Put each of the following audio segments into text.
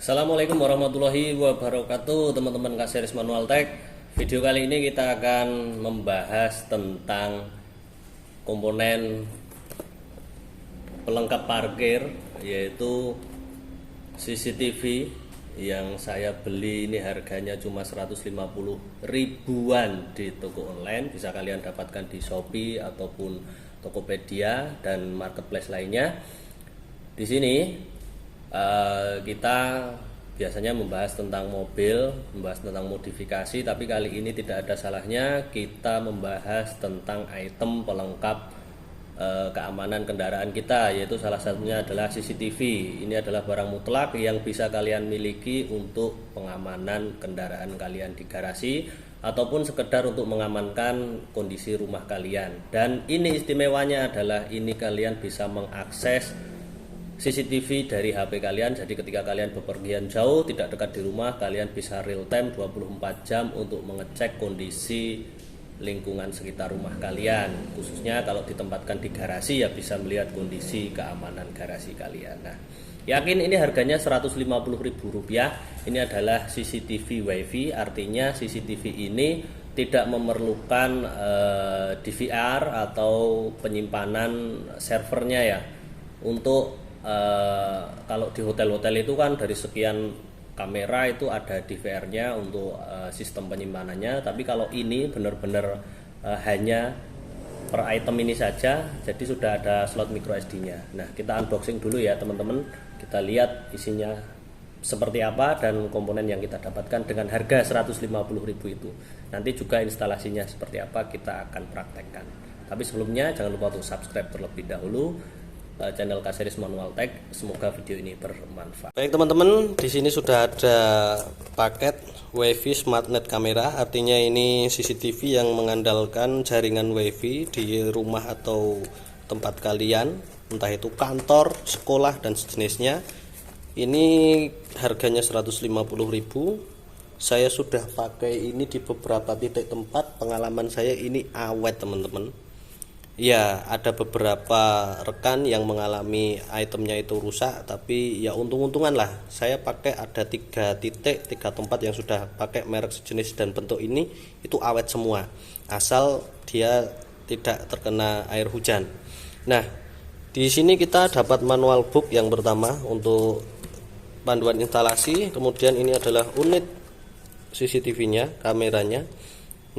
Assalamualaikum warahmatullahi wabarakatuh, teman-teman Kaseris Manual Tech. Video kali ini kita akan membahas tentang komponen pelengkap parkir, yaitu CCTV yang saya beli ini harganya cuma 150 ribuan di toko online. Bisa kalian dapatkan di Shopee ataupun Tokopedia dan marketplace lainnya. Di sini kita biasanya membahas tentang mobil, membahas tentang modifikasi, tapi kali ini tidak ada salahnya kita membahas tentang item pelengkap keamanan kendaraan kita, yaitu salah satunya adalah CCTV. Ini adalah barang mutlak yang bisa kalian miliki untuk pengamanan kendaraan kalian di garasi ataupun sekedar untuk mengamankan kondisi rumah kalian. Dan ini istimewanya adalah ini kalian bisa mengakses CCTV dari HP kalian. Jadi ketika kalian bepergian jauh, tidak dekat di rumah, kalian bisa real time 24 jam untuk mengecek kondisi lingkungan sekitar rumah kalian. Khususnya kalau ditempatkan di garasi, ya bisa melihat kondisi keamanan garasi kalian. Nah, yakin ini harganya Rp150.000. Ini adalah CCTV WiFi, artinya CCTV ini tidak memerlukan DVR atau penyimpanan servernya ya. Untuk kalau di hotel-hotel itu kan dari sekian kamera itu ada DVR-nya untuk sistem penyimpanannya, tapi kalau ini benar-benar hanya per item ini saja, jadi sudah ada slot micro SD-nya. Nah, kita unboxing dulu ya teman-teman, kita lihat isinya seperti apa dan komponen yang kita dapatkan dengan harga 150.000 itu. Nanti juga instalasinya seperti apa kita akan praktekkan. Tapi sebelumnya jangan lupa untuk subscribe terlebih dahulu channel Kaseris Manual Tech. Semoga video ini bermanfaat. Baik teman-teman, di sini sudah ada paket WiFi SmartNet kamera. Artinya ini CCTV yang mengandalkan jaringan WiFi di rumah atau tempat kalian, entah itu kantor, sekolah dan sejenisnya. Ini harganya 150.000. Saya sudah pakai ini di beberapa titik tempat. Pengalaman saya ini awet teman-teman. Ya, ada beberapa rekan yang mengalami itemnya itu rusak, tapi ya untung-untungan lah. Saya pakai ada 3 titik, 3 tempat yang sudah pakai merek sejenis dan bentuk ini, itu awet semua, asal dia tidak terkena air hujan. Nah, di sini kita dapat manual book yang pertama untuk panduan instalasi. Kemudian ini adalah unit CCTV-nya, kameranya.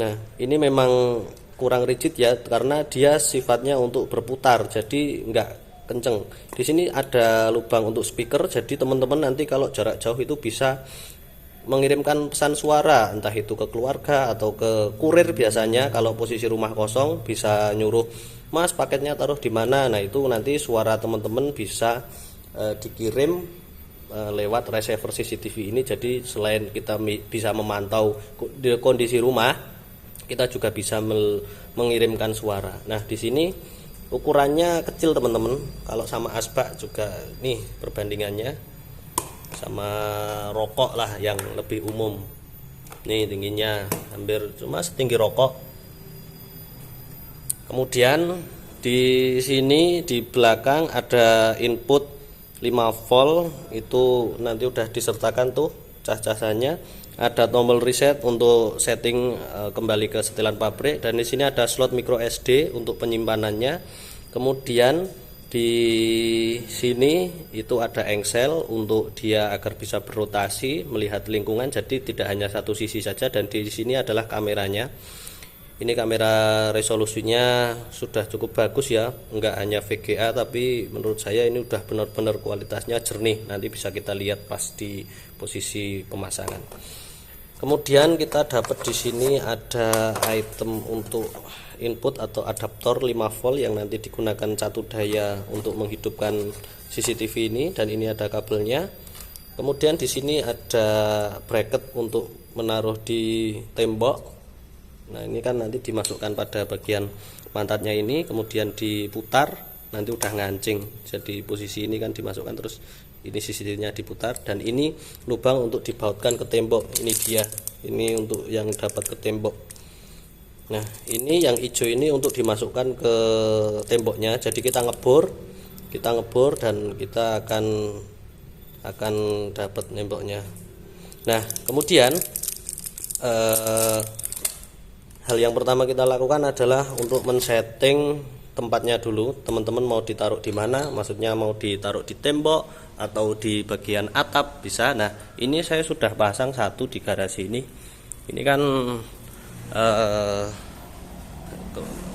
Nah, ini memang kurang rigid ya, karena dia sifatnya untuk berputar, jadi enggak kenceng. Di sini ada lubang untuk speaker, jadi teman-teman nanti kalau jarak jauh itu bisa mengirimkan pesan suara, entah itu ke keluarga atau ke kurir. Biasanya kalau posisi rumah kosong bisa nyuruh, "Mas, paketnya taruh di mana?" Nah, itu nanti suara teman-teman bisa dikirim lewat receiver CCTV ini. Jadi selain kita bisa memantau kondisi rumah, kita juga bisa mengirimkan suara. Nah, di sini ukurannya kecil teman-teman. Kalau sama asbak juga nih perbandingannya sama rokok lah yang lebih umum. Nih tingginya hampir cuma setinggi rokok. Kemudian di sini di belakang ada input 5 volt, itu nanti udah disertakan tuh cas-casannya. Ada tombol reset untuk setting kembali ke setelan pabrik, dan di sini ada slot micro SD untuk penyimpanannya. Kemudian di sini itu ada engsel untuk dia agar bisa berotasi melihat lingkungan, jadi tidak hanya satu sisi saja. Dan di sini adalah kameranya. Ini kamera resolusinya sudah cukup bagus ya, enggak hanya VGA, tapi menurut saya ini udah benar-benar kualitasnya jernih. Nanti bisa kita lihat pas di posisi pemasangan. Kemudian kita dapat di sini ada item untuk input atau adaptor 5 volt yang nanti digunakan catu daya untuk menghidupkan CCTV ini, dan ini ada kabelnya. Kemudian di sini ada bracket untuk menaruh di tembok. Nah, ini kan nanti dimasukkan pada bagian pantatnya ini, kemudian diputar, nanti udah ngancing. Jadi posisi ini kan dimasukkan, terus ini sisinya diputar, dan ini lubang untuk dibautkan ke tembok. Ini dia, ini untuk yang dapat ke tembok. Nah, ini yang hijau ini untuk dimasukkan ke temboknya. Jadi kita ngebor dan kita akan akan dapat nemboknya. Nah, kemudian hal yang pertama kita lakukan adalah untuk men-setting tempatnya dulu. Teman-teman mau ditaruh di mana? Maksudnya mau ditaruh di tembok atau di bagian atap bisa. Nah, ini saya sudah pasang satu di garasi ini. Ini kan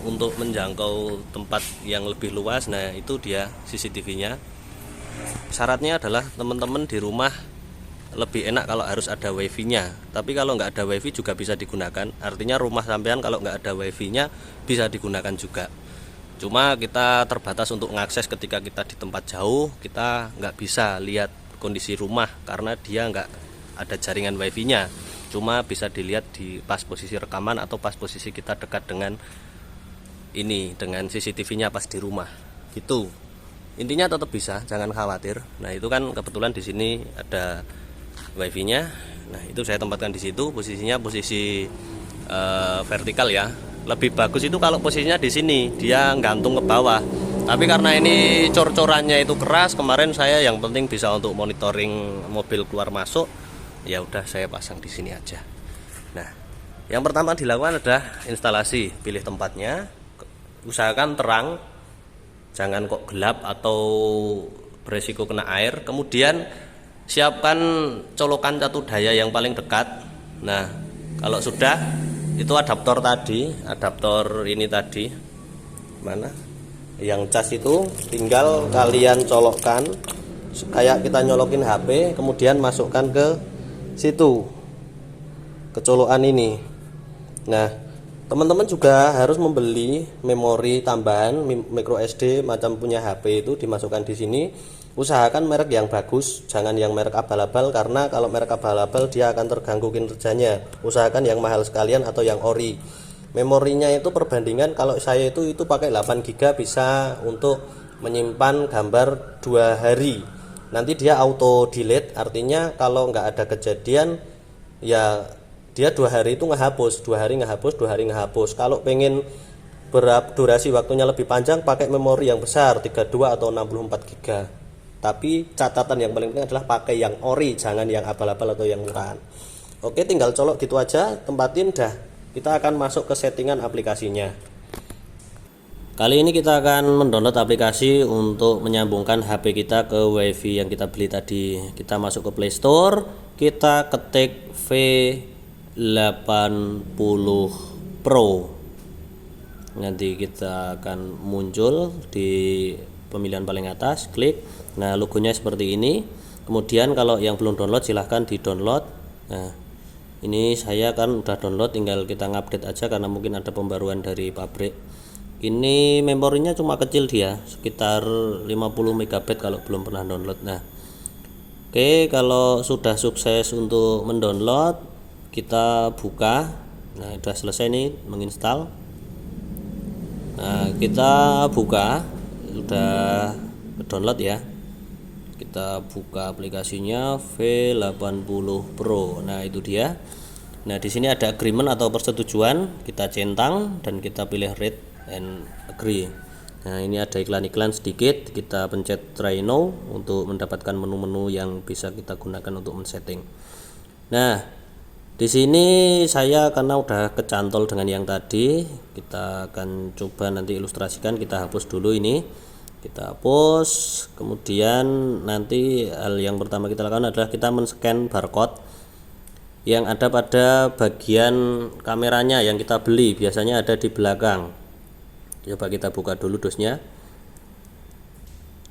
untuk menjangkau tempat yang lebih luas. Nah, itu dia CCTV-nya. Syaratnya adalah teman-teman di rumah lebih enak kalau harus ada wifi-nya. Tapi kalau nggak ada wifi juga bisa digunakan. Artinya rumah sampean kalau nggak ada wifi-nya bisa digunakan juga. Cuma kita terbatas untuk mengakses ketika kita di tempat jauh. Kita nggak bisa lihat kondisi rumah karena dia nggak ada jaringan wifi-nya. Cuma bisa dilihat di pas posisi rekaman atau pas posisi kita dekat dengan CCTV-nya pas di rumah. Gitu. Intinya tetap bisa, jangan khawatir. Nah, itu kan kebetulan di sini ada wifi-nya. Nah, itu saya tempatkan di situ. Posisinya posisi vertikal ya. Lebih bagus itu kalau posisinya di sini, dia gantung ke bawah. Tapi karena ini cor-corannya itu keras, kemarin saya yang penting bisa untuk monitoring mobil keluar masuk, ya udah saya pasang di sini aja. Nah, yang pertama dilakukan adalah instalasi. Pilih tempatnya, usahakan terang, jangan kok gelap atau beresiko kena air. Kemudian siapkan colokan catu daya yang paling dekat. Nah, kalau sudah, itu adaptor ini tadi mana yang cas itu tinggal kalian colokkan kayak kita nyolokin HP, kemudian masukkan ke situ, ke colokan ini. Nah, teman-teman juga harus membeli memori tambahan micro SD macam punya HP itu, dimasukkan di sini. Usahakan merek yang bagus, jangan yang merek abal-abal, karena kalau merek abal-abal dia akan terganggu kinerjanya. Usahakan yang mahal sekalian atau yang ori. Memorinya itu perbandingan, kalau saya itu pakai 8 GB bisa untuk menyimpan gambar 2 hari. Nanti dia auto delete, artinya kalau nggak ada kejadian ya dia 2 hari itu ngehapus, 2 hari ngehapus, 2 hari ngehapus. Kalau pengen durasi waktunya lebih panjang, pakai memori yang besar 32 atau 64 GB. Tapi catatan yang paling penting adalah pakai yang ori, jangan yang abal-abal atau yang murahan. Oke, tinggal colok gitu aja, tempatin dah. Kita akan masuk ke settingan aplikasinya. Kali ini kita akan mendownload aplikasi untuk menyambungkan HP kita ke WiFi yang kita beli tadi. Kita masuk ke Play Store, kita ketik V80 Pro. Nanti kita akan muncul di pemilihan paling atas, klik. Nah, logonya seperti ini. Kemudian kalau yang belum download silahkan di download. Nah, ini saya kan udah download, tinggal kita ngupdate aja karena mungkin ada pembaruan dari pabrik. Ini memorinya cuma kecil dia, sekitar 50 MB kalau belum pernah download. Nah, oke, kalau sudah sukses untuk mendownload, kita buka. Nah, udah selesai nih menginstal. Nah, kita buka, sudah download ya. Kita buka aplikasinya V80 Pro. Nah, itu dia. Nah, di sini ada agreement atau persetujuan, kita centang dan kita pilih read and agree. Nah, ini ada iklan-iklan sedikit, kita pencet try now untuk mendapatkan menu-menu yang bisa kita gunakan untuk men-setting. Nah, di sini saya karena udah kecantol dengan yang tadi, kita akan coba nanti ilustrasikan. Kita hapus dulu ini. Kita hapus, kemudian nanti hal yang pertama kita lakukan adalah kita men-scan barcode yang ada pada bagian kameranya yang kita beli, biasanya ada di belakang. Coba kita buka dulu dosnya.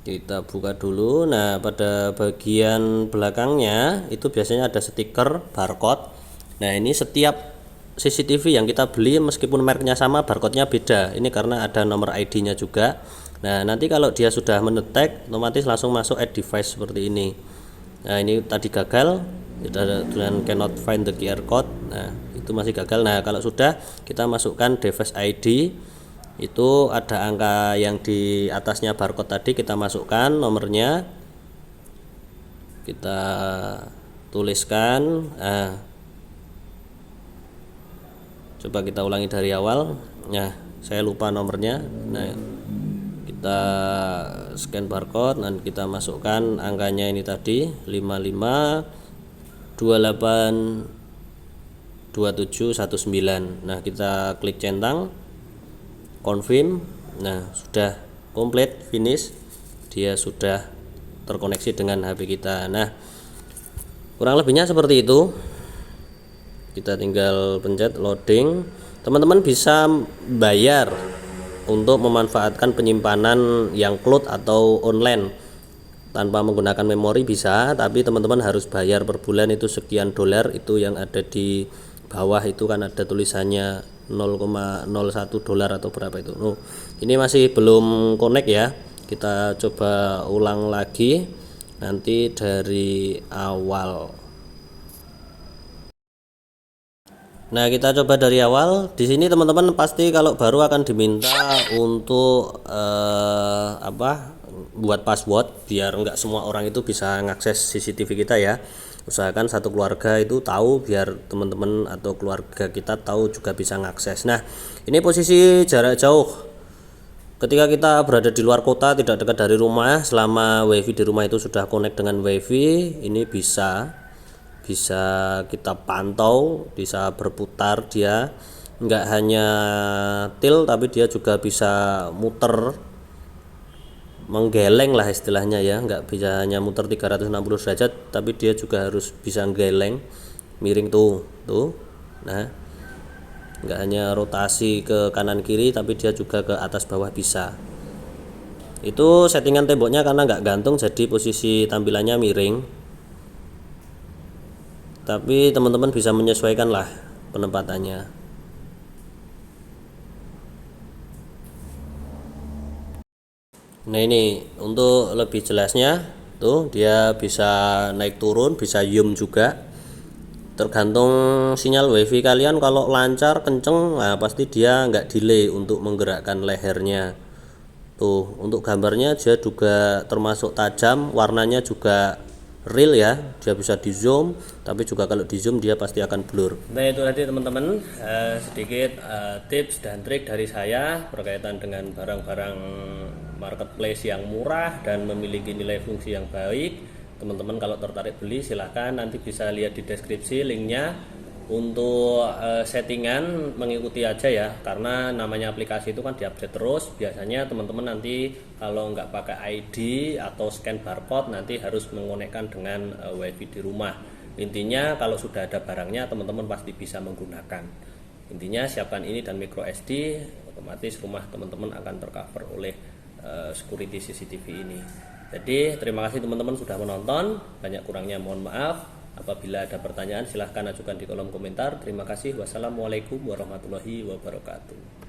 Kita buka dulu. Nah, pada bagian belakangnya itu biasanya ada stiker barcode. Nah, ini setiap CCTV yang kita beli meskipun mereknya sama, barcode-nya beda. Ini karena ada nomor ID-nya juga. Nah, nanti kalau dia sudah mendetek, otomatis langsung masuk add device seperti ini. Nah, ini tadi gagal, dengan cannot find the QR code. Nah, itu masih gagal. Nah, kalau sudah, kita masukkan device ID. Itu ada angka yang di atasnya barcode tadi, kita masukkan nomornya. Kita tuliskan. Nah, coba kita ulangi dari awal. Nah, saya lupa nomornya. Nah, kita scan barcode dan kita masukkan angkanya ini tadi 55282719. Nah, kita klik centang, confirm. Nah, sudah komplit, finish, dia sudah terkoneksi dengan HP kita. Nah, kurang lebihnya seperti itu. Kita tinggal pencet loading. Teman-teman bisa bayar untuk memanfaatkan penyimpanan yang cloud atau online tanpa menggunakan memori bisa, tapi teman-teman harus bayar per bulan itu sekian dolar. Itu yang ada di bawah itu kan ada tulisannya 0,01 dolar atau berapa itu. Ini masih belum connect ya. Kita coba ulang lagi nanti dari awal. Nah, kita coba dari awal. Di sini teman-teman pasti kalau baru akan diminta untuk buat password biar enggak semua orang itu bisa mengakses CCTV kita ya. Usahakan satu keluarga itu tahu biar teman-teman atau keluarga kita tahu juga bisa mengakses. Nah, ini posisi jarak jauh. Ketika kita berada di luar kota tidak dekat dari rumah, selama WiFi di rumah itu sudah connect dengan WiFi, ini bisa kita pantau, bisa berputar, dia enggak hanya til tapi dia juga bisa muter, menggeleng lah istilahnya ya, enggak bisa hanya muter 360 derajat tapi dia juga harus bisa geleng, miring tuh. Nah, enggak hanya rotasi ke kanan kiri tapi dia juga ke atas bawah bisa. Itu settingan temboknya karena enggak gantung jadi posisi tampilannya miring, tapi teman-teman bisa menyesuaikan lah penempatannya. Nah, ini untuk lebih jelasnya tuh dia bisa naik turun, bisa zoom juga, tergantung sinyal WiFi kalian. Kalau lancar kenceng, nah pasti dia nggak delay untuk menggerakkan lehernya. Tuh, untuk gambarnya dia juga termasuk tajam, warnanya juga real ya, dia bisa di zoom, tapi juga kalau di zoom dia pasti akan blur. Nah, itu tadi teman-teman sedikit tips dan trik dari saya berkaitan dengan barang-barang marketplace yang murah dan memiliki nilai fungsi yang baik. Teman-teman kalau tertarik beli silahkan, nanti bisa lihat di deskripsi linknya. Untuk settingan mengikuti aja ya, karena namanya aplikasi itu kan diupdate terus. Biasanya teman-teman nanti kalau nggak pakai ID atau scan barcode nanti harus mengonekkan dengan WiFi di rumah. Intinya kalau sudah ada barangnya teman-teman pasti bisa menggunakan. Intinya siapkan ini dan micro SD, otomatis rumah teman-teman akan tercover oleh security CCTV ini. Jadi terima kasih teman-teman sudah menonton, banyak kurangnya mohon maaf. Apabila ada pertanyaan silahkan ajukan di kolom komentar. Terima kasih. Wassalamualaikum warahmatullahi wabarakatuh.